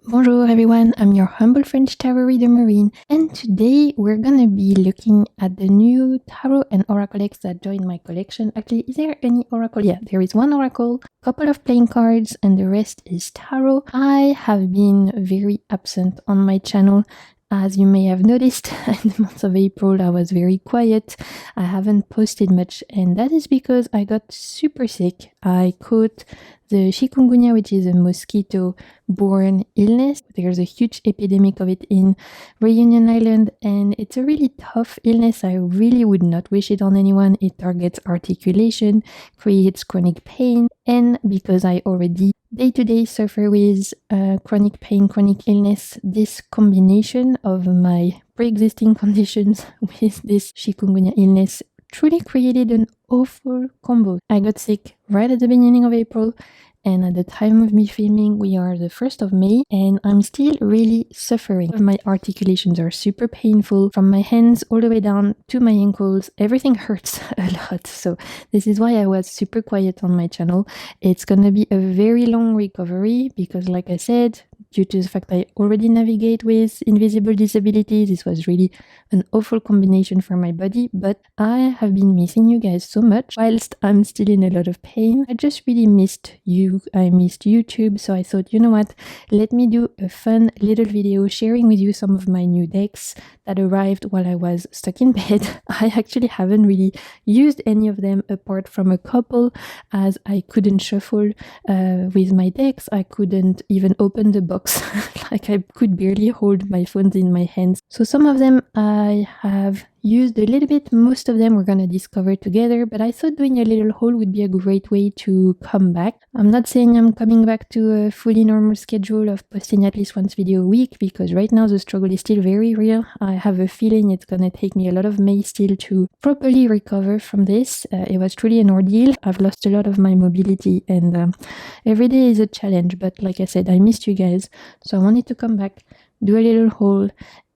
Bonjour everyone, I'm your humble French tarot reader Marine, and today we're gonna be looking at the new tarot and oracle decks that joined my collection. Actually, is there any oracle? Yeah, there is one oracle, a couple of playing cards, and the rest is tarot. I have been very absent on my channel. As you may have noticed, in the month of April I was very quiet. I haven't posted much, and that is because I got super sick. I caught the chikungunya, which is a mosquito-borne illness. There's a huge epidemic of it in Reunion Island, and it's a really tough illness. I really would not wish it on anyone. It targets articulation, creates chronic pain, and because I already day-to-day suffer with chronic pain, chronic illness, this combination of my pre-existing conditions with this chikungunya illness truly created an awful combo. I got sick right at the beginning of April, and at the time of me filming, we are the 1st of May, and I'm still really suffering. My articulations are super painful, from my hands all the way down to my ankles. Everything hurts a lot, so this is why I was super quiet on my channel. It's gonna be a very long recovery because, like I said, due to the fact I already navigate with invisible disabilities, this was really an awful combination for my body, but I have been missing you guys so much whilst I'm still in a lot of pain. I just really missed you. I missed YouTube, so I thought, you know what, let me do a fun little video sharing with you some of my new decks that arrived while I was stuck in bed. I actually haven't really used any of them apart from a couple, as I couldn't shuffle with my decks. I couldn't even open the box. Like, I could barely hold my phones in my hands. So some of them I have used a little bit. Most of them we're gonna discover together, but I thought doing a little haul would be a great way to come back. I'm not saying I'm coming back to a fully normal schedule of posting at least once video a week, because right now the struggle is still very real. I have a feeling it's gonna take me a lot of May still to properly recover from this. It was truly an ordeal. I've lost a lot of my mobility, and every day is a challenge, but like I said, I missed you guys, so I wanted to come back, do a little haul,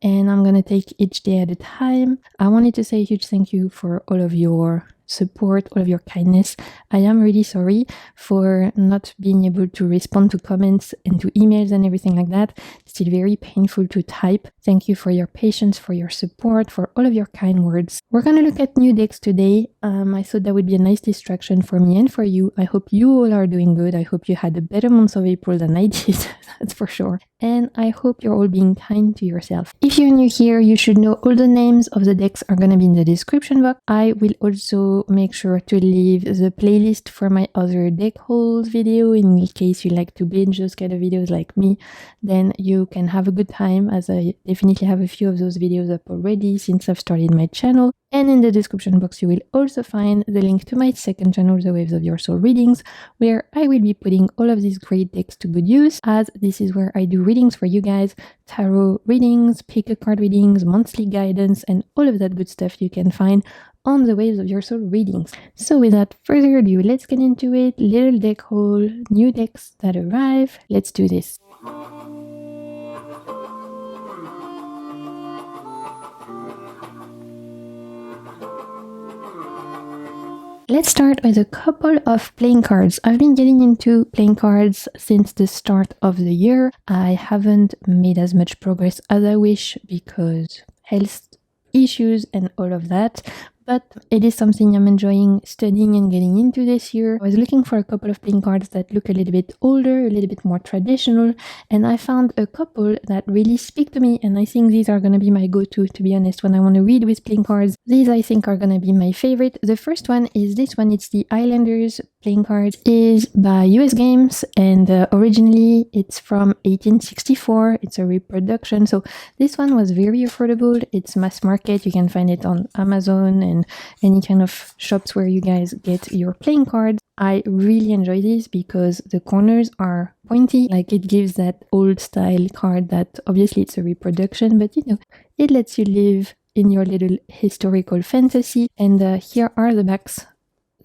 and I'm gonna take each day at a time. I wanted to say a huge thank you for all of your support, all of your kindness. I am really sorry for not being able to respond to comments and to emails and everything like that. It's still very painful to type. Thank you for your patience, for your support, for all of your kind words. We're gonna look at new decks today. I thought that would be a nice distraction for me and for you. I hope you all are doing good. I hope you had a better month of April than I did, that's for sure. And I hope you're all being kind to yourself. If you're new here, you should know all the names of the decks are gonna be in the description box. I will also make sure to leave the playlist for my other deck hauls video in case you like to binge those kind of videos like me. Then you can have a good time, as I definitely have a few of those videos up already since I've started my channel. And in the description box you will also find the link to my second channel, The Waves of Your Soul Readings, where I will be putting all of these great decks to good use, as this is where I do readings for you guys, tarot readings, pick a card readings, monthly guidance, and all of that good stuff you can find on The Waves of Your Soul Readings. So without further ado, let's get into it. Little deck haul, new decks that arrive. Let's do this. Let's start with a couple of playing cards. I've been getting into playing cards since the start of the year. I haven't made as much progress as I wish because health issues and all of that, but it is something I'm enjoying studying and getting into this year. I was looking for a couple of playing cards that look a little bit older, a little bit more traditional, and I found a couple that really speak to me, and I think these are going to be my go-to, to be honest, when I want to read with playing cards. These I think are going to be my favorite. The first one is this one. It's the Islanders playing card. It is by US Games, and originally it's from 1864. It's a reproduction, so this one was very affordable. It's mass market. You can find it on Amazon and any kind of shops where you guys get your playing cards. I really enjoy this because the corners are pointy, like it gives that old style card that obviously it's a reproduction, but you know, it lets you live in your little historical fantasy. And here are the backs.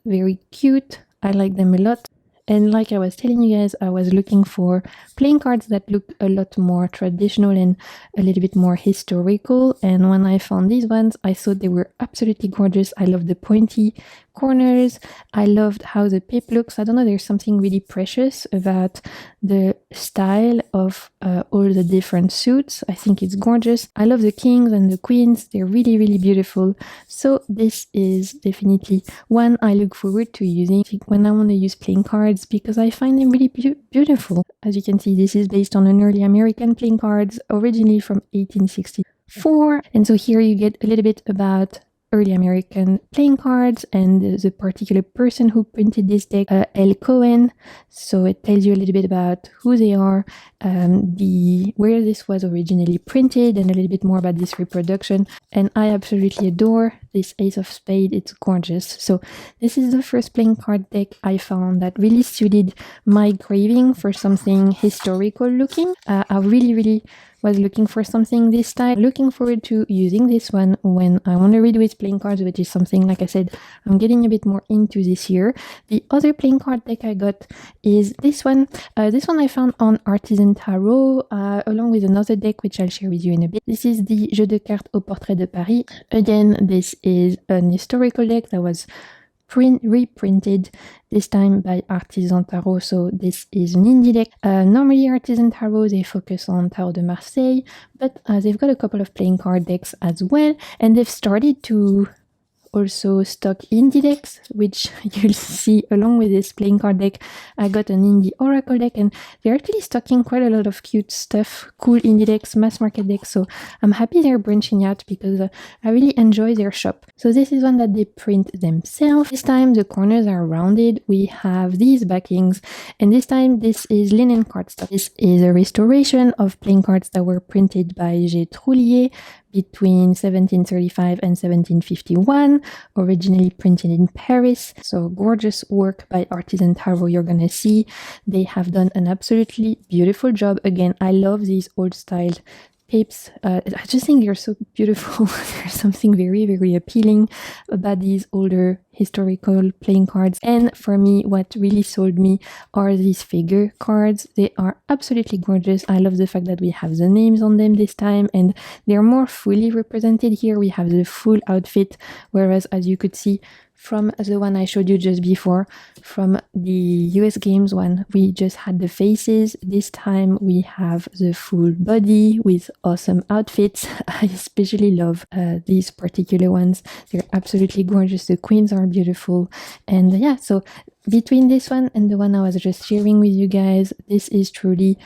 Very cute. I like them a lot. And like I was telling you guys, I was looking for playing cards that look a lot more traditional and a little bit more historical. And when I found these ones, I thought they were absolutely gorgeous. I love the pointy corners. I loved how the pip looks. I don't know, there's something really precious about the style of all the different suits. I think it's gorgeous. I love the kings and the queens. They're really, really beautiful. So this is definitely one I look forward to using when I want to use playing cards, because I find them really beautiful. As you can see, this is based on an early American playing cards, originally from 1864. And so here you get a little bit about early American playing cards and the particular person who printed this deck, L. Cohen. So it tells you a little bit about who they are, where this was originally printed, and a little bit more about this reproduction. And I absolutely adore this Ace of Spades. It's gorgeous. So this is the first playing card deck I found that really suited my craving for something historical looking. I really was looking for something this time. Looking forward to using this one when I want to read with playing cards, which is something, like I said, I'm getting a bit more into this year. The other playing card deck I got is this one. This one I found on Artisan Tarot, along with another deck, which I'll share with you in a bit. This is the Jeu de cartes au portrait de Paris. Again, this is an historical deck that was reprinted this time by Artisan Tarot. So this is an indie deck. Normally Artisan Tarot, they focus on Tarot de Marseille, but they've got a couple of playing card decks as well, and they've started to also stock indie decks, which you'll see along with this playing card deck. I got an indie oracle deck, and they're actually stocking quite a lot of cute stuff, cool indie decks, mass market decks. So I'm happy they're branching out, because I really enjoy their shop. So this is one that they print themselves. This time the corners are rounded. We have these backings, and this time this is linen cardstock. This is a restoration of playing cards that were printed by G. Troulier between 1735 and 1751, originally printed in Paris. So gorgeous work by Artisan Tarot. You're gonna see they have done an absolutely beautiful job. Again, I love these old style pips. I just think they're so beautiful. There's something very appealing about these older historical playing cards. And for me, what really sold me are these figure cards. They are absolutely gorgeous. I love the fact that we have the names on them this time, and they're more fully represented here. We have the full outfit, whereas as you could see from the one I showed you just before, from the US Games one, we just had the faces. This time we have the full body with awesome outfits. I especially love these particular ones. They're absolutely gorgeous. The queens are beautiful. And yeah, so between this one and the one I was just sharing with you guys, this is truly,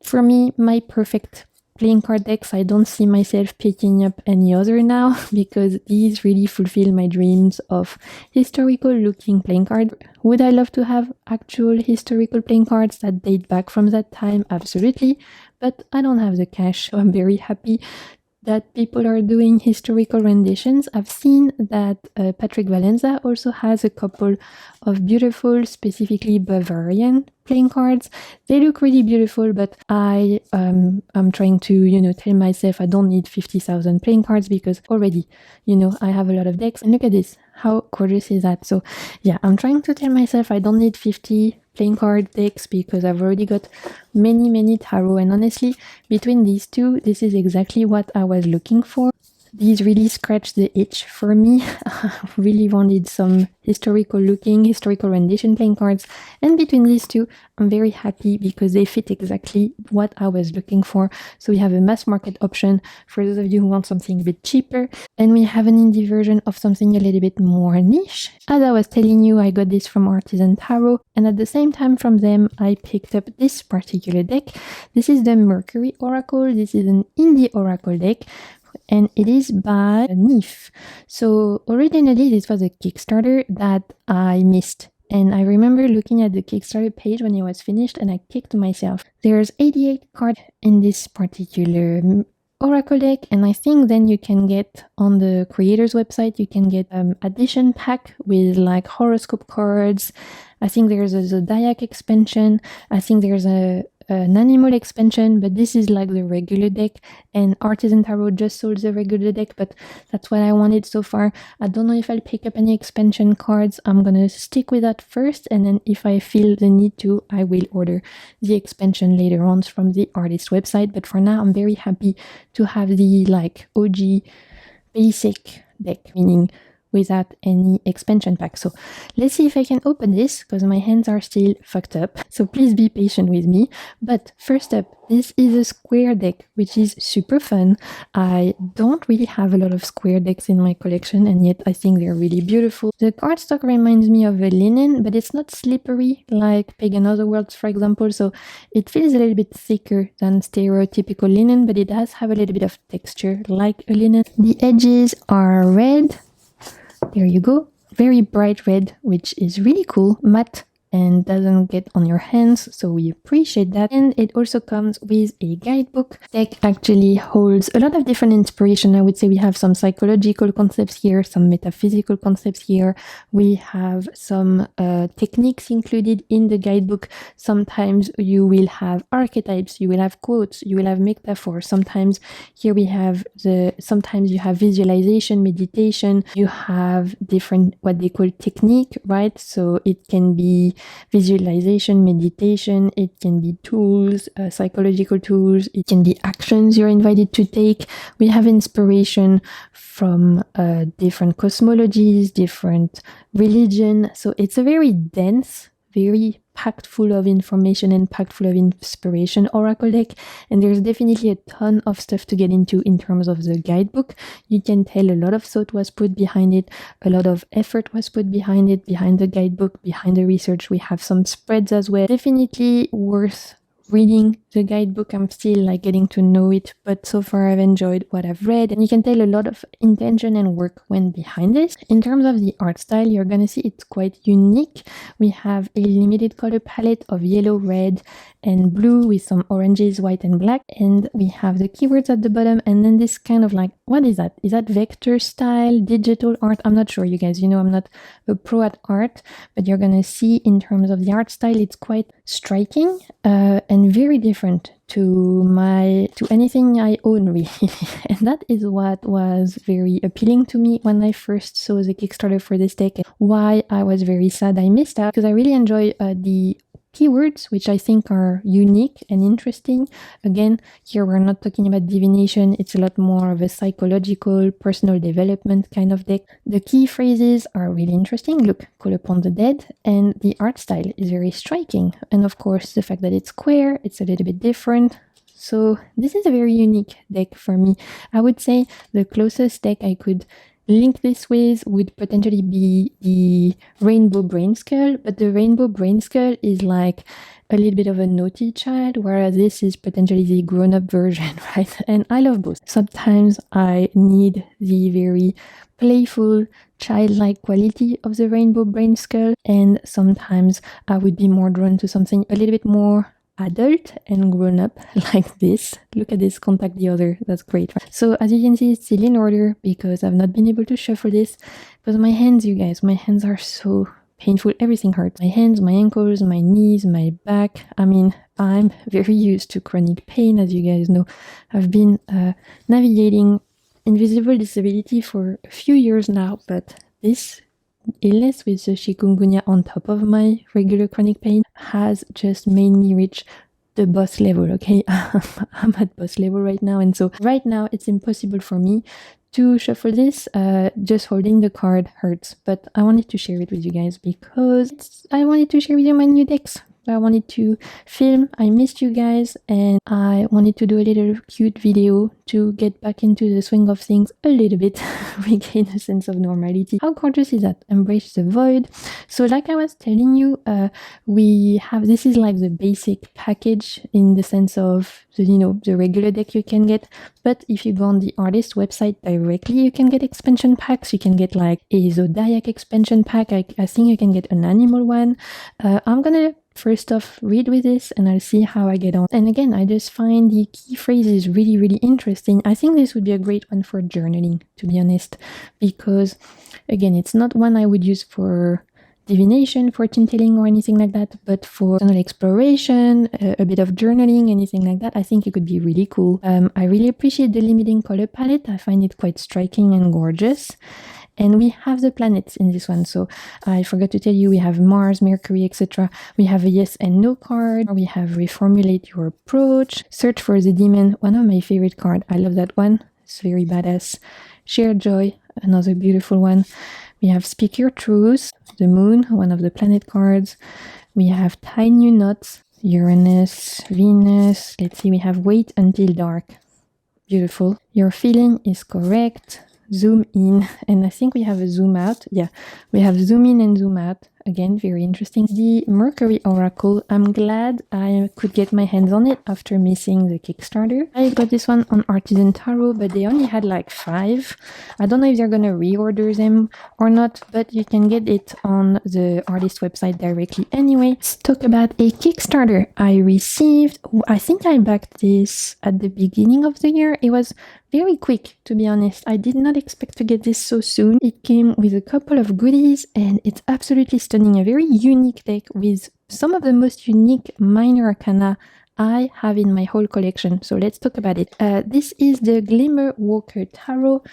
for me, my perfect playing card decks. I don't see myself picking up any other now, because these really fulfill my dreams of historical looking playing cards. Would I love to have actual historical playing cards that date back from that time? Absolutely, but I don't have the cash, so I'm very happy that people are doing historical renditions. I've seen that Patrick Valenza also has a couple of beautiful, specifically Bavarian playing cards. They look really beautiful, but I'm trying to, tell myself I don't need 50,000 playing cards, because already, I have a lot of decks. And look at this. How gorgeous is that? So yeah, I'm trying to tell myself I don't need 50 playing card decks, because I've already got many tarot, and honestly, between these two, this is exactly what I was looking for. These really scratched the itch for me. I really wanted some historical rendition playing cards, and between these two, I'm very happy because they fit exactly what I was looking for. So we have a mass market option for those of you who want something a bit cheaper, and we have an indie version of something a little bit more niche. As I was telling you, I got this from Artisan Tarot, and at the same time from them, I picked up this particular deck. This is the Mercury Oracle. This is an indie oracle deck, and it is by Nif. So originally this was a Kickstarter that I missed, and I remember looking at the Kickstarter page when it was finished, and I kicked myself. There's 88 cards in this particular oracle deck, and I think then you can get on the creator's website, you can get addition pack with like horoscope cards. I think there's a Zodiac expansion. I think there's an animal expansion, but this is like the regular deck, and Artisan Tarot just sold the regular deck, but that's what I wanted so far. I don't know if I'll pick up any expansion cards. I'm gonna stick with that first, and then if I feel the need to, I will order the expansion later on from the artist website. But for now, I'm very happy to have the like OG basic deck, meaning without any expansion pack. So let's see if I can open this, because my hands are still fucked up. So please be patient with me. But first up, this is a square deck, which is super fun. I don't really have a lot of square decks in my collection, and yet I think they're really beautiful. The cardstock reminds me of a linen, but it's not slippery like Pagan Otherworlds, for example. So it feels a little bit thicker than stereotypical linen, but it does have a little bit of texture like a linen. The edges are red. There you go. Very bright red, which is really cool. Matte and doesn't get on your hands, so we appreciate that. And it also comes with a guidebook. Deck actually holds a lot of different inspiration. I would say we have some psychological concepts here, some metaphysical concepts here. We have some techniques included in the guidebook. Sometimes you will have archetypes, you will have quotes, you will have metaphors. Sometimes here we have sometimes you have visualization, meditation, you have different what they call technique, right? So it can be visualization, meditation, it can be tools, psychological tools, it can be actions you're invited to take. We have inspiration from different cosmologies, different religion. So it's a very dense, very packed full of information and packed full of inspiration oracle deck, and there's definitely a ton of stuff to get into in terms of the guidebook. You can tell a lot of thought was put behind it, a lot of effort was put behind it, behind the guidebook, behind the research. We have some spreads as well. Definitely worth reading the guidebook. I'm still getting to know it, but so far I've enjoyed what I've read, and you can tell a lot of intention and work went behind this. In terms of the art style, you're gonna see it's quite unique. We have a limited color palette of yellow, red, and blue with some oranges, white, and black, and we have the keywords at the bottom, and then this kind of what is that? Is that vector style, digital art? I'm not sure, you guys. You know, I'm not a pro at art, but you're gonna see in terms of the art style, it's quite striking and very different to anything I own, really. And that is what was very appealing to me when I first saw the Kickstarter for this deck, and why I was very sad I missed out, because I really enjoy the keywords, which I think are unique and interesting. Again, here we're not talking about divination, it's a lot more of a psychological, personal development kind of deck. The key phrases are really interesting. Look, call upon the dead, and the art style is very striking. And of course, the fact that it's square, it's a little bit different. So this is a very unique deck for me. I would say the closest deck I could link this with would potentially be the Rainbow Brain Skull, but the Rainbow Brain Skull is like a little bit of a naughty child, whereas this is potentially the grown-up version, right? And I love both. Sometimes I need the very playful, childlike quality of the Rainbow Brain Skull, and sometimes I would be more drawn to something a little bit more adult and grown up like this. Look at this, contact the other. That's great, right? So as you can see, it's still in order because I've not been able to shuffle this, because my hands, you guys, my hands are so painful. Everything hurts. My hands, my ankles, my knees, my back. I mean, I'm very used to chronic pain, as you guys know. I've been navigating invisible disability for a few years now, but this illness with the chikungunya on top of my regular chronic pain has just made me reach the boss level, okay? I'm at boss level right now, and so right now it's impossible for me to shuffle this. Just holding the card hurts, but I wanted to share it with you guys because I wanted to share with you my new decks. I wanted to film, I missed you guys, and I wanted to do a little cute video to get back into the swing of things a little bit, regain a sense of normality. How gorgeous is that? Embrace the void. So like I was telling you, we have, this is like the basic package in the sense of the, you know, the regular deck you can get, but if you go on the artist website directly, you can get expansion packs. You can get like a zodiac expansion pack. I think you can get an animal one. I'm gonna first off read with this and I'll see how I get on. And again, I just find the key phrases really, really interesting. I think this would be a great one for journaling, to be honest, because again, it's not one I would use for divination, fortune telling or anything like that, but for personal exploration, a bit of journaling, anything like that, I think it could be really cool. I really appreciate the limiting color palette. I find it quite striking and gorgeous. And we have the planets in this one. So I forgot to tell you, we have Mars, Mercury, etc. We have a yes and no card. We have reformulate your approach, search for the demon, one of my favorite cards. I love that one. It's very badass. Share joy. another beautiful one. We have Speak Your Truth, the Moon, one of the planet cards. We have Tie New Knots, Uranus, Venus. Let's see, we have Wait Until Dark. Beautiful. Your feeling is correct. Zoom in, and I think we have a zoom out. Yeah, we have zoom in and zoom out. Again, very interesting. The Mercury Oracle, I'm glad I could get my hands on it after missing the Kickstarter. I got this one on Artisan Tarot, but they only had like 5. I don't know if they're gonna reorder them or not, but you can get it on the artist website directly anyway. Let's talk about a Kickstarter I received. I think I backed this at the beginning of the year. It was very quick, to be honest. I did not expect to get this so soon. It came with a couple of goodies, and it's absolutely stunning. A very unique deck with some of the most unique minor arcana I have in my whole collection. So let's talk about it. This is the Glimmer Walker Tarot.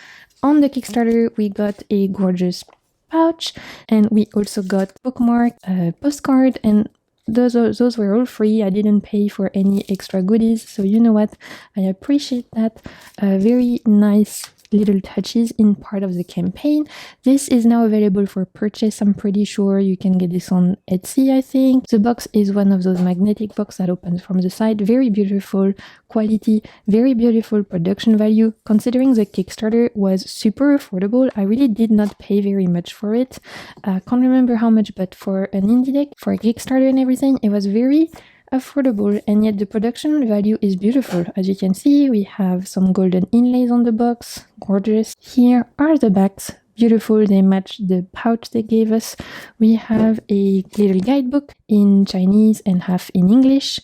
On the Kickstarter, we got a gorgeous pouch, and we also got bookmark, postcard, and those were all free. I didn't pay for any extra goodies, so you know what, I appreciate that. Very nice little touches in part of the campaign. This is now available for purchase. I'm pretty sure you can get this on Etsy, I think. The box is one of those magnetic boxes that opens from the side. Very beautiful quality, very beautiful production value. Considering the Kickstarter was super affordable, I really did not pay very much for it. I can't remember how much, but for an indie deck, for a Kickstarter and everything, it was very affordable, and yet the production value is beautiful. As you can see, we have some golden inlays on the box, gorgeous. Here are the backs, beautiful, they match the pouch they gave us. We have a little guidebook in Chinese and half in English.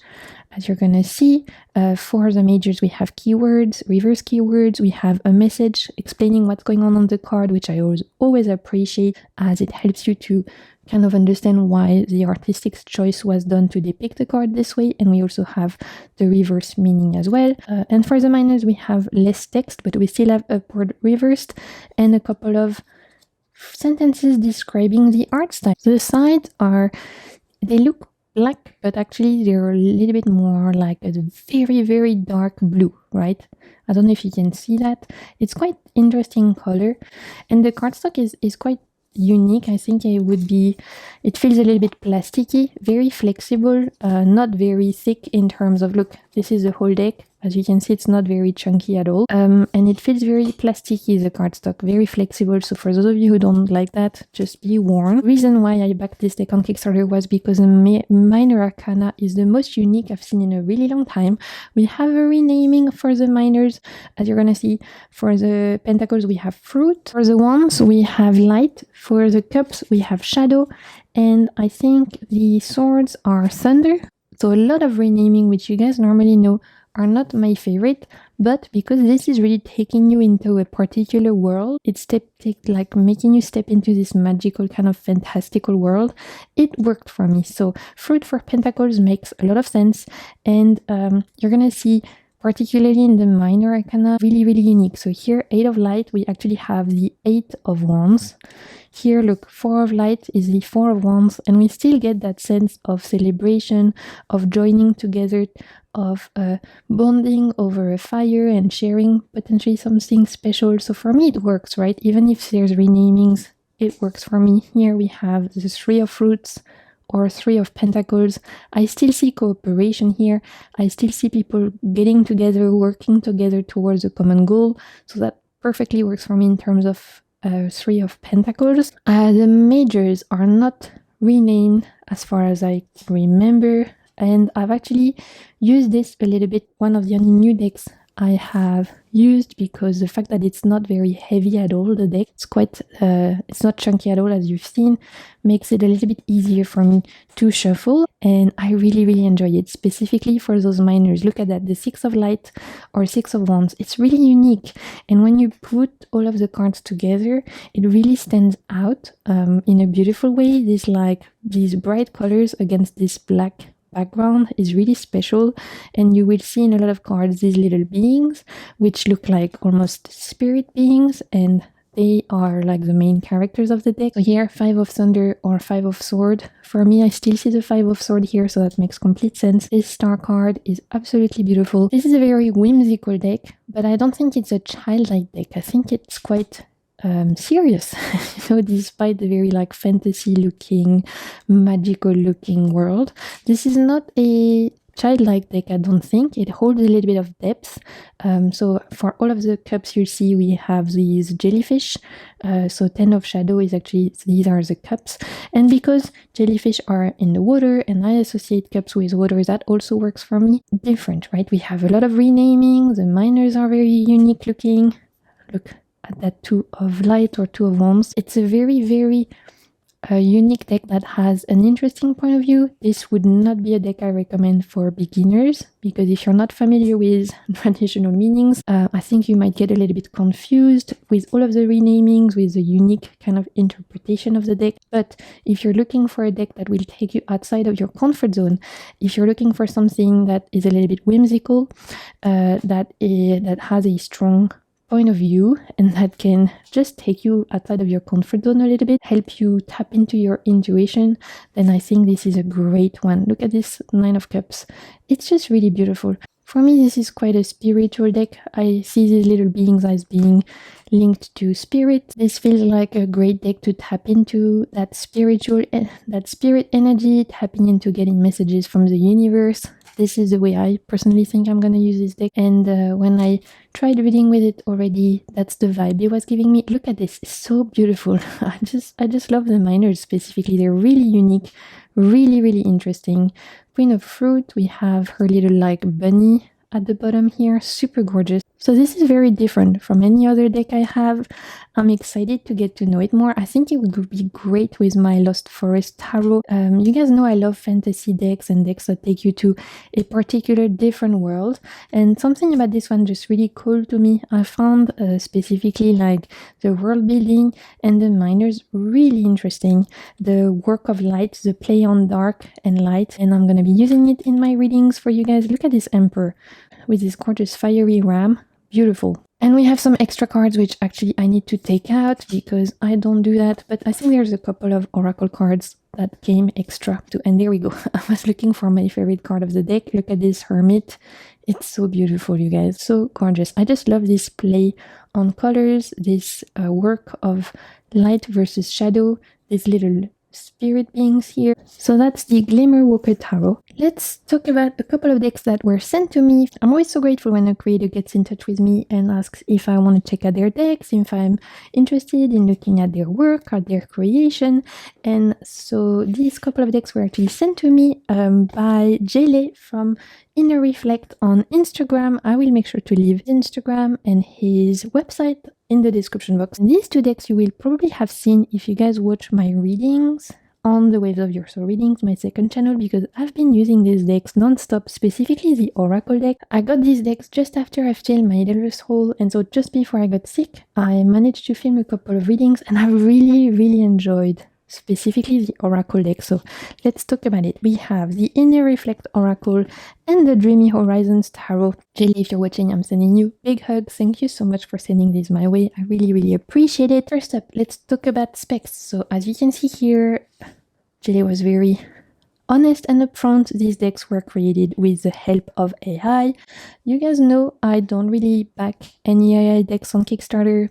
As you're gonna see, for the majors, we have keywords, reverse keywords. We have a message explaining what's going on the card, which I always appreciate, as it helps you to kind of understand why the artistic choice was done to depict the card this way. And we also have the reverse meaning as well. And for the minors, we have less text, but we still have upward reversed and a couple of sentences describing the art style. The sides they look black, but actually they're a little bit more like a very, very dark blue, right? I don't know if you can see that. It's quite interesting color. And the cardstock is quite unique. I think it feels a little bit plasticky, very flexible, not very thick in terms of, look, this is the whole deck. As you can see, it's not very chunky at all. And it feels very plasticky, the cardstock, very flexible. So for those of you who don't like that, just be warned. The reason why I backed this deck on Kickstarter was because the minor arcana is the most unique I've seen in a really long time. We have a renaming for the minors, as you're gonna see. For the pentacles, we have fruit. For the wands, we have light. For the cups, we have shadow. And I think the swords are thunder. So a lot of renaming, which you guys normally know, are not my favorite, but because this is really taking you into a particular world, it's like making you step into this magical kind of fantastical world, it worked for me. So fruit for pentacles makes a lot of sense, and you're gonna see, particularly in the minor arcana, really, really unique. So here, 8 of light, we actually have the 8 of wands. Here, look, 4 of light is the 4 of wands, and we still get that sense of celebration, of joining together, of bonding over a fire and sharing potentially something special. So for me, it works, right? Even if there's renamings, it works for me. Here we have the 3 of fruits, or 3 of pentacles. I still see cooperation here. I still see people getting together, working together towards a common goal. So that perfectly works for me in terms of 3 of pentacles. The majors are not renamed as far as I remember. And I've actually used this a little bit. One of the only new decks I have used, because the fact that it's not very heavy at all, the deck, it's not chunky at all, as you've seen, makes it a little bit easier for me to shuffle, and I really, really enjoy it, specifically for those minors. Look at that, the 6 of light or 6 of wands, it's really unique, and when you put all of the cards together, it really stands out in a beautiful way. These bright colors against this black background is really special, and you will see in a lot of cards these little beings which look like almost spirit beings, and they are like the main characters of the deck. So here, 5 of thunder or 5 of sword. For me, I still see the 5 of sword here, so that makes complete sense. This star card is absolutely beautiful. This is a very whimsical deck, but I don't think it's a childlike deck. I think it's quite serious, despite the very like fantasy looking, magical looking world. This is not a childlike deck, I don't think. It holds a little bit of depth. So for all of the cups you see, we have these jellyfish. So 10 of shadow is actually, these are the cups. And because jellyfish are in the water and I associate cups with water, that also works for me. Different, right? We have a lot of renaming. The miners are very unique looking. Look at that 2 of light or 2 of wands. It's a very, very unique deck that has an interesting point of view. This would not be a deck I recommend for beginners, because if you're not familiar with traditional meanings, I think you might get a little bit confused with all of the renamings, with the unique kind of interpretation of the deck. But if you're looking for a deck that will take you outside of your comfort zone, if you're looking for something that is a little bit whimsical, that has a strong point of view and that can just take you outside of your comfort zone a little bit, help you tap into your intuition, then I think this is a great one. Look at this 9 of cups. It's just really beautiful. For me, this is quite a spiritual deck. I see these little beings as being linked to spirit. This feels like a great deck to tap into that spirit energy, tapping into getting messages from the universe. This is the way I personally think I'm going to use this deck. And when I tried reading with it already, that's the vibe it was giving me. Look at this. It's so beautiful. I just love the miners specifically. They're really unique, really, really interesting. Queen of Fruit, we have her little like bunny at the bottom here. Super gorgeous. So this is very different from any other deck I have. I'm excited to get to know it more. I think it would be great with my Lost Forest Tarot. You guys know I love fantasy decks and decks that take you to a particular different world. And something about this one just really cool to me. I found specifically like the world building and the miners really interesting. The work of light, the play on dark and light. And I'm going to be using it in my readings for you guys. Look at this Emperor with this gorgeous fiery ram. Beautiful. And we have some extra cards which actually I need to take out because I don't do that, but I think there's a couple of oracle cards that came extra too. And there we go. I was looking for my favorite card of the deck. Look at this Hermit. It's so beautiful, you guys. So gorgeous. I just love this play on colors, this work of light versus shadow, this little spirit beings here. So that's the Glimmer Walker Tarot. Let's talk about a couple of decks that were sent to me. I'm always so grateful when a creator gets in touch with me and asks if I want to check out their decks, if I'm interested in looking at their work, at their creation. And so these couple of decks were actually sent to me by Jele from Inner Reflect on Instagram. I will make sure to leave Instagram and his website in the description box. And these 2 decks you will probably have seen if you guys watch my readings on the Waves of Your Soul readings, my second channel, because I've been using these decks non-stop, specifically the Oracle deck. I got these decks just after I failed my Elder's Hole, and so just before I got sick, I managed to film a couple of readings, and I really, really enjoyed specifically the Oracle deck. So let's talk about it. We have the Inner Reflect Oracle and the Dreamy Horizons Tarot. Jelly, if you're watching, I'm sending you big hugs. Thank you so much for sending these my way. I really, really appreciate it. First up, let's talk about specs. So as you can see here, Jelly was very honest and upfront. These decks were created with the help of AI. You guys know I don't really back any AI decks on Kickstarter.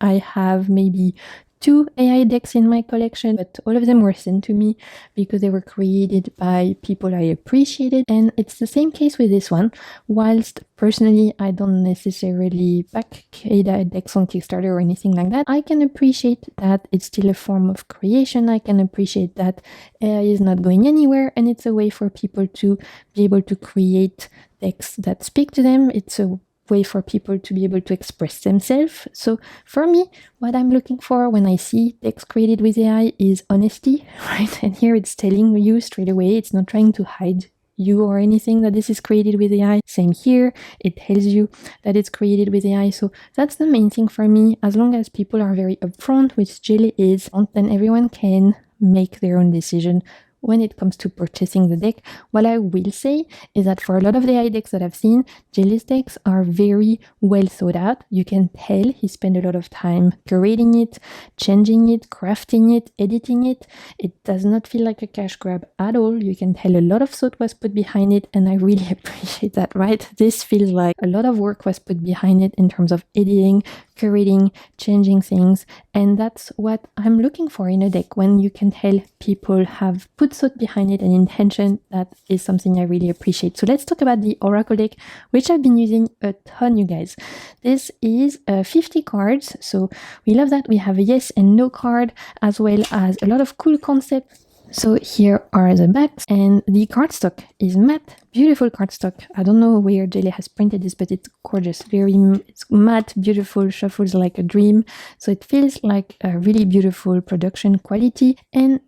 I have maybe 2 AI decks in my collection, but all of them were sent to me because they were created by people I appreciated. And it's the same case with this one. Whilst personally I don't necessarily back AI decks on Kickstarter or anything like that, I can appreciate that it's still a form of creation. I can appreciate that AI is not going anywhere, and it's a way for people to be able to create decks that speak to them. It's a way for people to be able to express themselves. So for me, what I'm looking for when I see decks created with AI is honesty, right? And here it's telling you straight away. It's not trying to hide you or anything that this is created with AI. Same here. It tells you that it's created with AI. So that's the main thing for me. As long as people are very upfront, which Jelly is, then everyone can make their own decision when it comes to purchasing the deck. What I will say is that for a lot of the AI decks that I've seen, Jelly's decks are very well thought out. You can tell he spent a lot of time curating it, changing it, crafting it, editing it. It does not feel like a cash grab at all. You can tell a lot of thought was put behind it, and I really appreciate that, right? This feels like a lot of work was put behind it in terms of editing, curating, changing things. And that's what I'm looking for in a deck. When you can tell people have put thought behind it and intention, that is something I really appreciate. So let's talk about the Oracle deck, which I've been using a ton, you guys. This is 50 cards. So we love that. We have a yes and no card, as well as a lot of cool concepts. So here are the backs, and the cardstock is matte, beautiful cardstock. I don't know where Jelly has printed this, but it's gorgeous. It's matte, beautiful, shuffles like a dream. So it feels like a really beautiful production quality. And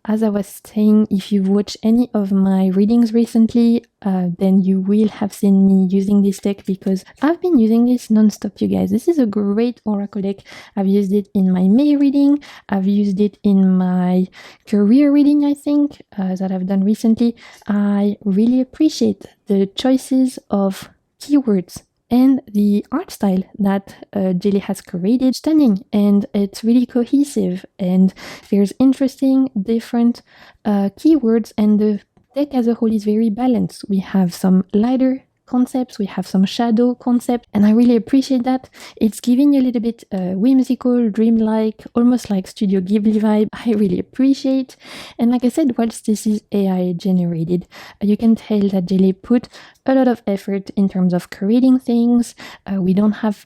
as I was saying, if you've watched any of my readings recently, then you will have seen me using this deck, because I've been using this non-stop, you guys. This is a great Oracle deck. I've used it in my May reading. I've used it in my career reading, I think, that I've done recently. I really appreciate the choices of keywords and the art style that Jelly has created. Stunning, and it's really cohesive, and there's interesting different keywords, and the deck as a whole is very balanced. We have some lighter concepts, we have some shadow concepts, and I really appreciate that. It's giving a little bit whimsical, dreamlike, almost like Studio Ghibli vibe. I really appreciate. And like I said, whilst this is AI generated, you can tell that Jelly put a lot of effort in terms of creating things. We don't have,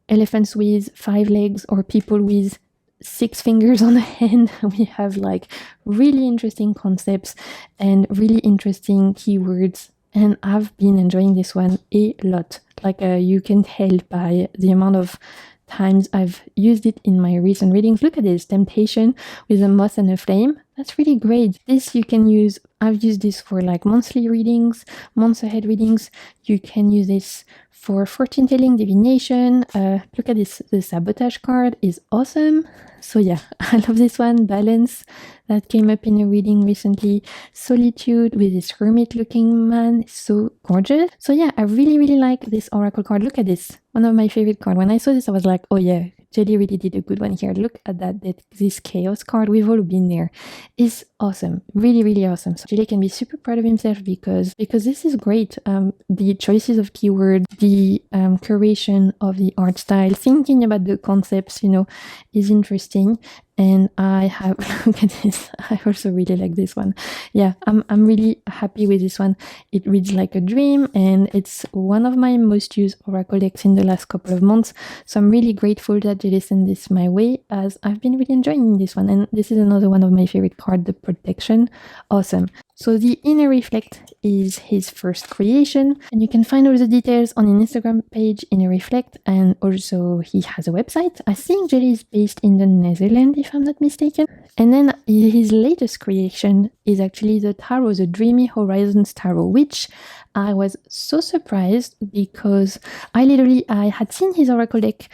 elephants with 5 legs or people with 6 fingers on a hand. We have like really interesting concepts and really interesting keywords, and I've been enjoying this one a lot. Like you can tell by the amount of times I've used it in my recent readings. Look at this, Temptation with a moth and a flame. That's really great. This you can use, I've used this for like monthly readings, months ahead readings. You can use this for fortune telling, divination. Look at this, the sabotage card is awesome. So yeah, I love this one. Balance, that came up in a reading recently. Solitude with this hermit looking man, so gorgeous. So yeah, I really, really like this Oracle card. Look at this, one of my favorite cards. When I saw this, I was like, oh yeah, Jelly really did a good one here. Look at that, this chaos card. We've all been there. Is awesome, really, really awesome. So Jelly can be super proud of himself because this is great. The choices of keywords, the curation of the art style, thinking about the concepts, is interesting. And I have, look at this, I also really like this one. Yeah, I'm really happy with this one. It reads like a dream, and it's one of my most used Oracle decks in the last couple of months. So I'm really grateful that Jelly sent this my way, as I've been really enjoying this one. And this is another one of my favorite cards, the protection. Awesome. So the Inner Reflect is his first creation, and you can find all the details on his Instagram page, Inner Reflect, and also he has a website. I think Jelly is based in the Netherlands, if I'm not mistaken. And then his latest creation is actually the tarot, the Dreamy Horizons Tarot, which I was so surprised because I had seen his Oracle deck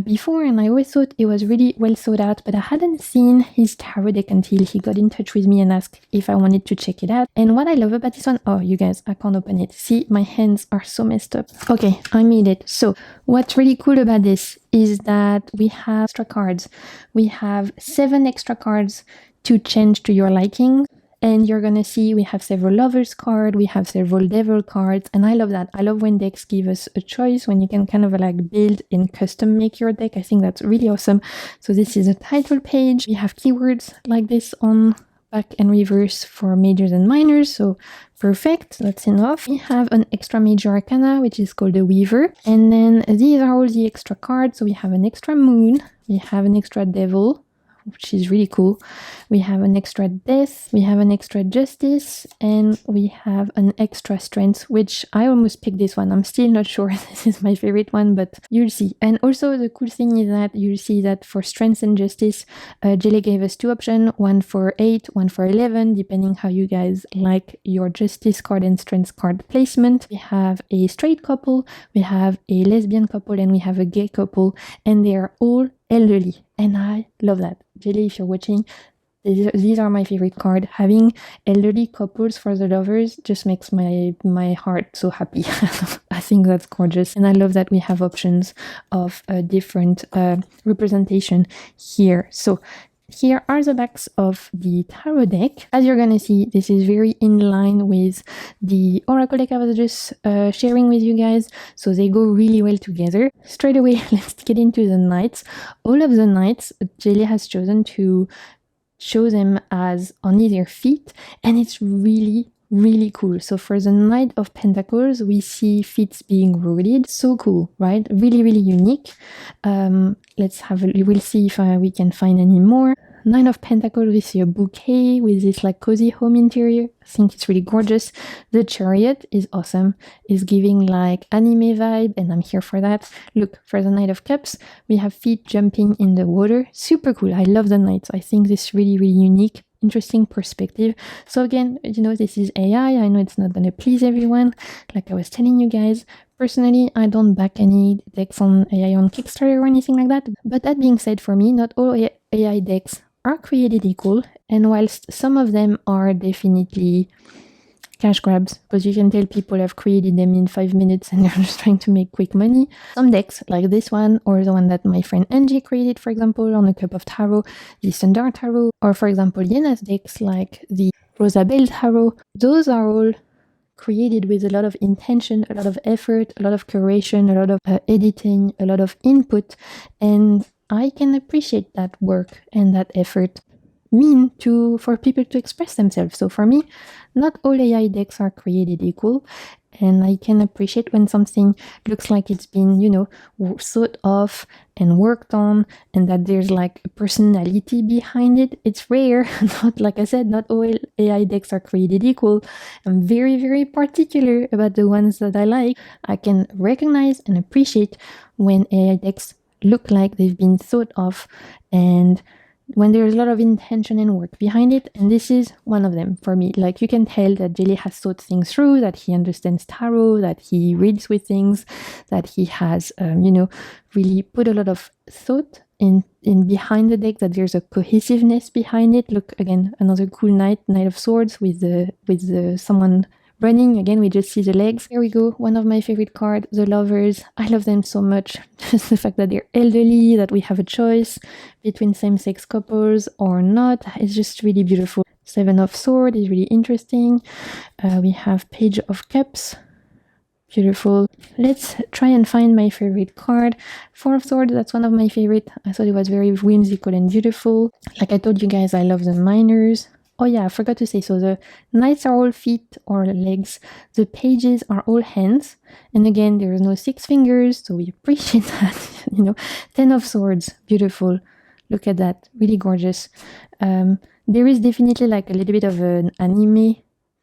before, and I always thought it was really well thought out, but I hadn't seen his tarot deck until he got in touch with me and asked if I wanted to check it out. And what I love about this one, oh, you guys, I can't open it. See, my hands are so messed up. Okay, I made it. So what's really cool about this is that we have extra cards. We have 7 extra cards to change to your liking. And you're gonna see we have several lovers cards, we have several devil cards, and I love that. I love when decks give us a choice, when you can kind of like build and custom make your deck. I think that's really awesome. So this is a title page. We have keywords like this on back and reverse for majors and minors, so perfect, that's enough. We have an extra major arcana, which is called the Weaver, and then these are all the extra cards. So we have an extra moon, we have an extra devil, which is really cool. We have an extra death, we have an extra justice, and we have an extra strength, which I almost picked this one. I'm still not sure this is my favorite one, but you'll see. And also the cool thing is that you'll see that for strength and justice, Jelly gave us 2 options, one for 8, one for 11, depending how you guys like your justice card and strength card placement. We have a straight couple, we have a lesbian couple, and we have a gay couple, and they are all elderly, and I love that. Jelly, if you're watching, these are my favorite cards. Having elderly couples for the lovers just makes my heart so happy. I think that's gorgeous, and I love that we have options of different representation here. So Here are the backs of the tarot deck. As you're gonna see, this is very in line with the oracle deck I was just sharing with you guys, so they go really well together. Straight away, let's get into the knights. All of the knights, Jelly has chosen to show them as only their feet, and it's really cool. So for the Knight of Pentacles, we see feet being rooted. So cool, right? Really unique. We'll see if we can find any more. Nine of Pentacles, we see a bouquet with this like cozy home interior. I think it's really gorgeous. The Chariot is awesome. It's giving like anime vibe, and I'm here for that. Look, for the Knight of Cups, we have feet jumping in the water. Super cool. I love the knights. I think this is really unique. Interesting perspective. So again, you know, this is AI. I know it's not going to please everyone. Like I was telling you guys, personally, I don't back any decks on AI on Kickstarter or anything like that. But that being said, for me, not all AI decks are created equal. And whilst some of them are definitely cash grabs, because you can tell people have created them in 5 minutes and they're just trying to make quick money. Some decks like this one, or the one that my friend Angie created, for example, on a cup of tarot, the Standard Tarot, or for example, Yena's decks like the Rosabelle Tarot, those are all created with a lot of intention, a lot of effort, a lot of curation, a lot of editing, a lot of input, and I can appreciate that work and that effort for people to express themselves. So for me, not all AI decks are created equal, and I can appreciate when something looks like it's been, you know, thought of and worked on, and that there's like a personality behind it. It's rare. Not, like I said, not all AI decks are created equal. I'm very particular about the ones that I like. I can recognize and appreciate when AI decks look like they've been thought of, and when there's a lot of intention and work behind it, and this is one of them for me. Like, you can tell that Jelly has thought things through, that he understands tarot, that he reads with things, that he has, you know, really put a lot of thought in behind the deck, that there's a cohesiveness behind it. Look, again, another cool Knight of Swords with the someone running. Again, we just see the legs. Here we go. One of my favorite cards, the Lovers. I love them so much. Just the fact that they're elderly, that we have a choice between same-sex couples or not. It's just really beautiful. Seven of Swords is really interesting. We have Page of Cups. Beautiful. Let's try and find my favorite card. Four of Swords, that's one of my favorite. I thought it was very whimsical and beautiful. Like I told you guys, I love the minors. Oh yeah, I forgot to say, so the knights are all feet or legs, the pages are all hands, and again, there is no 6 fingers, so we appreciate that, you know. 10 of Swords, beautiful, look at that, really gorgeous. There is definitely like a little bit of an anime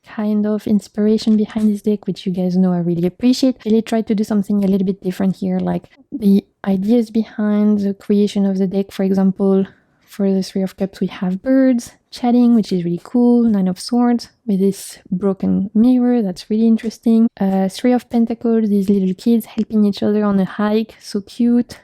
kind of inspiration behind this deck, which you guys know I really appreciate. I really tried to do something a little bit different here, like the ideas behind the creation of the deck. For example, for the Three of Cups, we have birds chatting, which is really cool. Nine of Swords with this broken mirror, that's really interesting. Three of Pentacles, these little kids helping each other on a hike, so cute.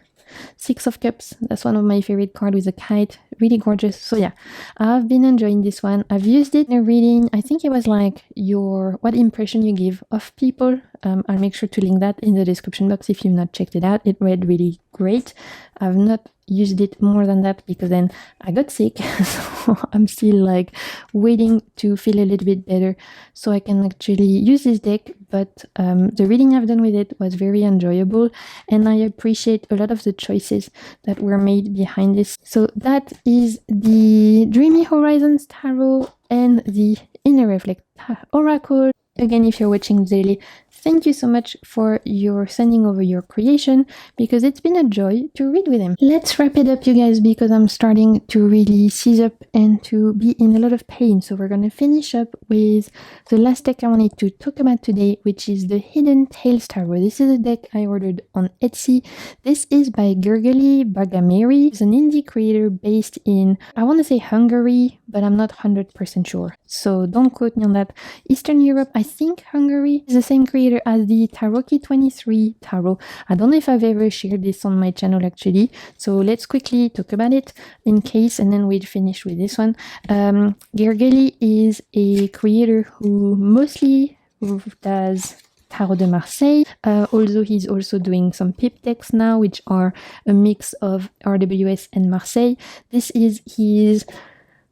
Six of Cups, that's one of my favorite cards with a kite, really gorgeous. So yeah, I've been enjoying this one. I've used it in a reading. I think it was like what impression you give of people. I'll make sure to link that in the description box if you've not checked it out. It read really great. I've not used it more than that because then I got sick, so I'm still like waiting to feel a little bit better so I can actually use this deck. But the reading I've done with it was very enjoyable, and I appreciate a lot of the choices that were made behind this. So that is the Dreamy Horizons Tarot and the Inner Reflect Oracle. Again, if you're watching daily, thank you so much for your sending over your creation, because it's been a joy to read with them. Let's wrap it up, you guys, because I'm starting to really seize up and to be in a lot of pain. So we're going to finish up with the last deck I wanted to talk about today, which is the Hidden Tales Tarot. This is a deck I ordered on Etsy. This is by Gergely Bagameri. He's an indie creator based in, I want to say Hungary, but I'm not 100% sure. So don't quote me on that. Eastern Europe, I think Hungary, is the same creator as the Taroki 23 Tarot. I don't know if I've ever shared this on my channel actually, so let's quickly talk about it in case, and then we'll finish with this one. Gergely is a creator who mostly does Tarot de Marseille, although he's also doing some pip decks now, which are a mix of RWS and Marseille. This is his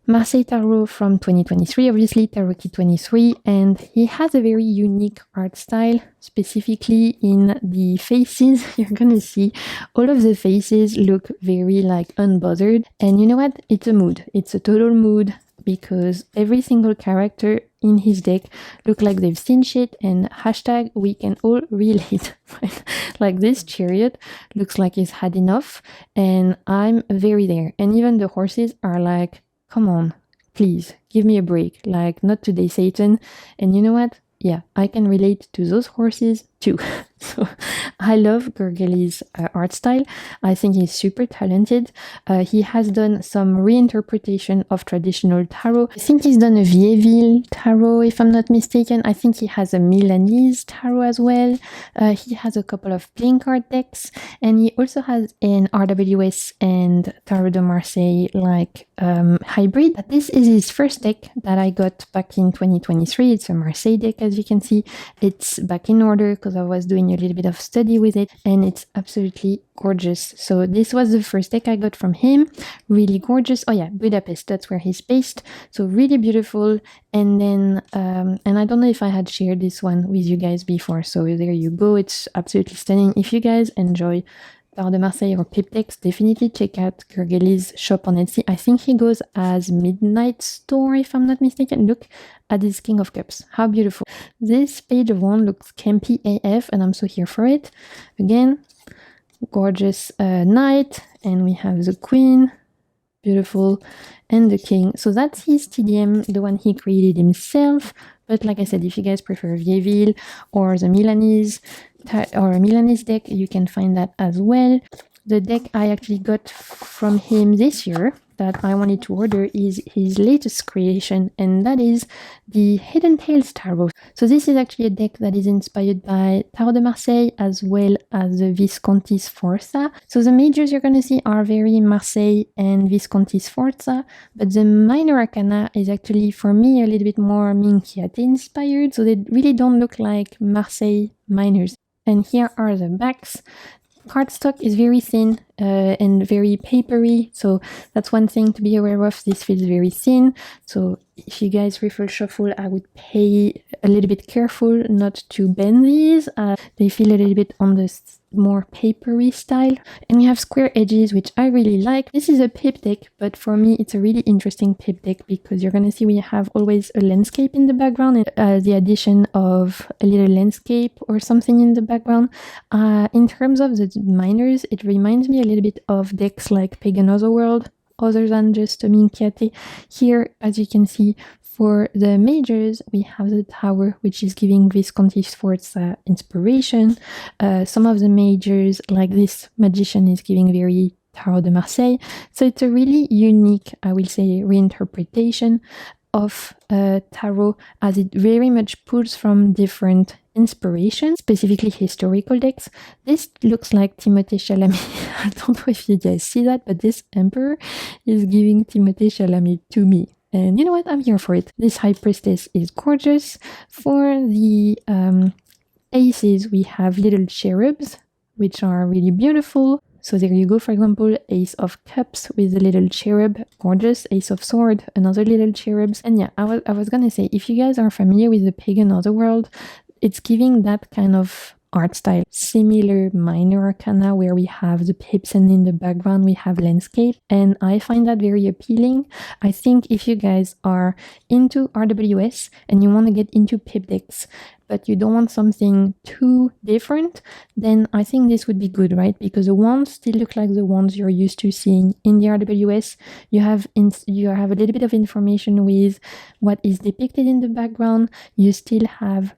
Marseille Tarot from 2023, obviously, Tarot Kit 23, and he has a very unique art style, specifically in the faces. You're gonna see all of the faces look very like unbothered, and you know what? It's a mood. It's a total mood, because every single character in his deck look like they've seen shit, and hashtag we can all relate. Like this chariot looks like he's had enough, and I'm very there. And even the horses are like, come on, please, give me a break. Like, not today, Satan. And you know what? Yeah, I can relate to those horses too. So I love Gergely's art style. I think he's super talented. He has done some reinterpretation of traditional tarot. I think he's done a Vieville tarot, if I'm not mistaken. I think he has a Milanese tarot as well. He has a couple of playing card decks, and he also has an RWS and Tarot de Marseille like hybrid. But this is his first deck that I got back in 2023. It's a Marseille deck, as you can see. It's back in order because I was doing a little bit of study with it, and it's absolutely gorgeous. So this was the first deck I got from him. Really gorgeous. Oh yeah, Budapest, that's where he's based. So really beautiful. And then and I don't know if I had shared this one with you guys before, so there you go. It's absolutely stunning. If you guys enjoy Tarot de Marseille or pip decks, definitely check out Gergely's shop on Etsy. I think he goes as Midnight Store, if I'm not mistaken. Look at this King of Cups. How beautiful. This Page of Wands looks campy AF, and I'm so here for it. Again, gorgeous knight, and we have the Queen. Beautiful. And the King. So that's his TDM, the one he created himself. But like I said, if you guys prefer Vieville or the Milanese or a Milanese deck, you can find that as well. The deck I actually got from him this year that I wanted to order is his latest creation, and that is the Hidden Tales Tarot. So this is actually a deck that is inspired by Tarot de Marseille as well as the Visconti Sforza. So the majors you're going to see are very Marseille and Visconti Sforza, but the minor arcana is actually, for me, a little bit more Minchiate inspired, so they really don't look like Marseille minors. And here are the backs. Cardstock is very thin and very papery, so that's one thing to be aware of. This feels very thin, so if you guys prefer shuffle, I would pay a little bit careful not to bend these. They feel a little bit on the more papery style, and we have square edges, which I really like. This is a pip deck, but for me it's a really interesting pip deck because you're gonna see we have always a landscape in the background, and the addition of a little landscape or something in the background. In terms of the minors, it reminds me a little bit of decks like Pagan Otherworld, other than just a Minchiate. Here, as you can see, for the majors, we have the Tower, which is giving Visconti Sforza inspiration. Some of the majors, like this Magician, is giving very Tarot de Marseille. So it's a really unique, I will say, reinterpretation of tarot, as it very much pulls from different inspiration, specifically historical decks. This looks like Timothée Chalamet. I don't know if you guys see that, but this Emperor is giving Timothée Chalamet to me. And you know what? I'm here for it. This High Priestess is gorgeous. For the aces, we have little cherubs, which are really beautiful. So there you go, for example, Ace of Cups with a little cherub, gorgeous. Ace of Sword, another little cherubs. And yeah, I was gonna say, if you guys are familiar with the Pagan Otherworld, it's giving that kind of art style. Similar minor arcana where we have the pips and in the background we have landscape, and I find that very appealing. I think if you guys are into RWS and you want to get into pip decks, but you don't want something too different, then I think this would be good, right? Because the wands still look like the ones you're used to seeing in the RWS. You have a little bit of information with what is depicted in the background. You still have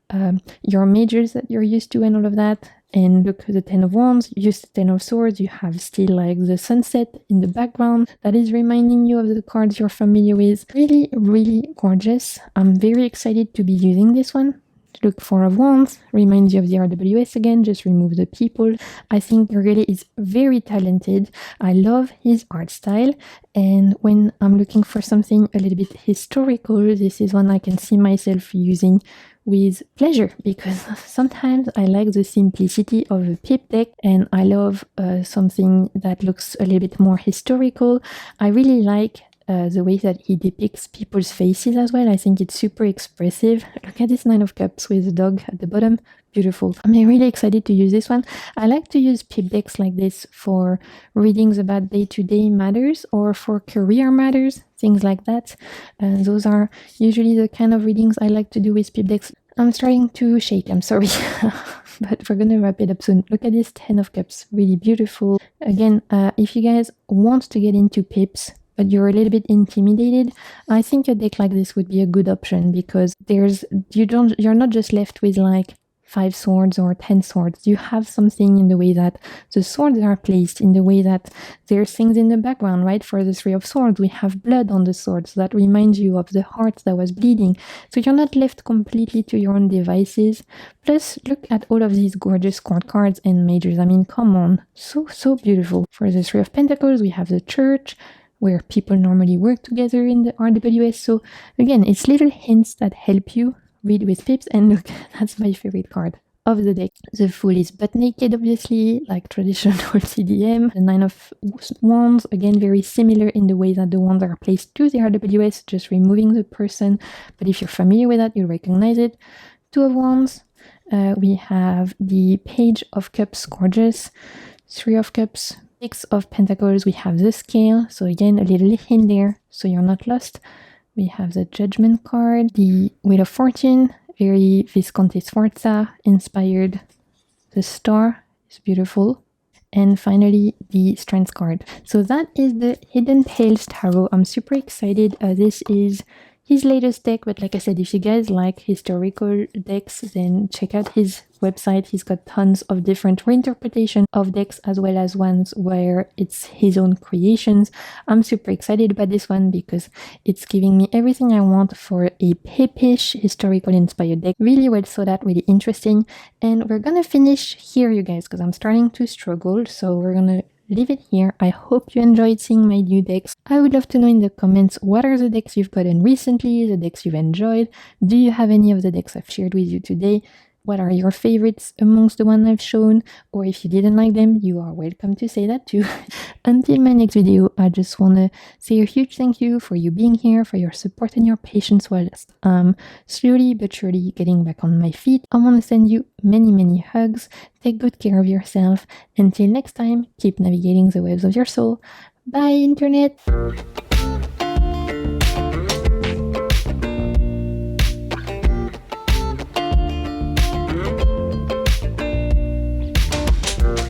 your majors that you're used to and all of that. And look, the Ten of Wands, use the Ten of Swords, you have still like the sunset in the background that is reminding you of the cards you're familiar with. Really, really gorgeous. I'm very excited to be using this one. Look, Four of Wands reminds you of the RWS again, just remove the people. I think Gergely is very talented. I love his art style, and when I'm looking for something a little bit historical, this is one I can see myself using with pleasure, because sometimes I like the simplicity of a pip deck, and I love something that looks a little bit more historical. I really like the way that he depicts people's faces as well. I think it's super expressive. Look at this 9 of Cups with a dog at the bottom. Beautiful. I'm really excited to use this one. I like to use pip decks like this for readings about day-to-day matters or for career matters, things like that. Those are usually the kind of readings I like to do with pip decks. I'm starting to shake, I'm sorry. But we're gonna wrap it up soon. Look at this 10 of Cups, really beautiful. Again, if you guys want to get into pips, but you're a little bit intimidated, I think a deck like this would be a good option, because you're not just left with like 5 swords or 10 swords. You have something in the way that the swords are placed, in the way that there's things in the background, right? For the 3 of Swords, we have blood on the sword, so that reminds you of the heart that was bleeding. So you're not left completely to your own devices. Plus, look at all of these gorgeous court cards and majors. I mean, come on. So beautiful. For the 3 of Pentacles, we have the Church, where people normally work together in the RWS. So again, it's little hints that help you read with pips. And look, that's my favorite card of the deck. The Fool is butt naked, obviously, like traditional TDM. The 9 of Wands, again, very similar in the way that the wands are placed to the RWS, just removing the person. But if you're familiar with that, you'll recognize it. 2 of Wands. We have the Page of Cups, gorgeous. 3 of Cups. 6 of Pentacles, we have the Scale, so again a little hint there, so you're not lost. We have the Judgment card, the Wheel of Fortune, very Visconti Sforza inspired. The Star is beautiful. And finally, the Strength card. So that is the Hidden Tales Tarot. I'm super excited. This is his latest deck, but like I said, if you guys like historical decks, then check out his website. He's got tons of different reinterpretation of decks, as well as ones where it's his own creations. I'm super excited about this one because it's giving me everything I want for a pipish historical inspired deck. Really well thought out, really interesting. And we're gonna finish here, you guys, because I'm starting to struggle. So we're gonna leave it here. I hope you enjoyed seeing my new decks. I would love to know in the comments, what are the decks you've gotten recently, the decks you've enjoyed? Do you have any of the decks I've shared with you today? What are your favorites amongst the ones I've shown? Or if you didn't like them, you are welcome to say that too. Until my next video, I just want to say a huge thank you for you being here, for your support and your patience whilst I'm slowly but surely getting back on my feet. I want to send you many hugs. Take good care of yourself. Until next time, keep navigating the waves of your soul. Bye, Internet!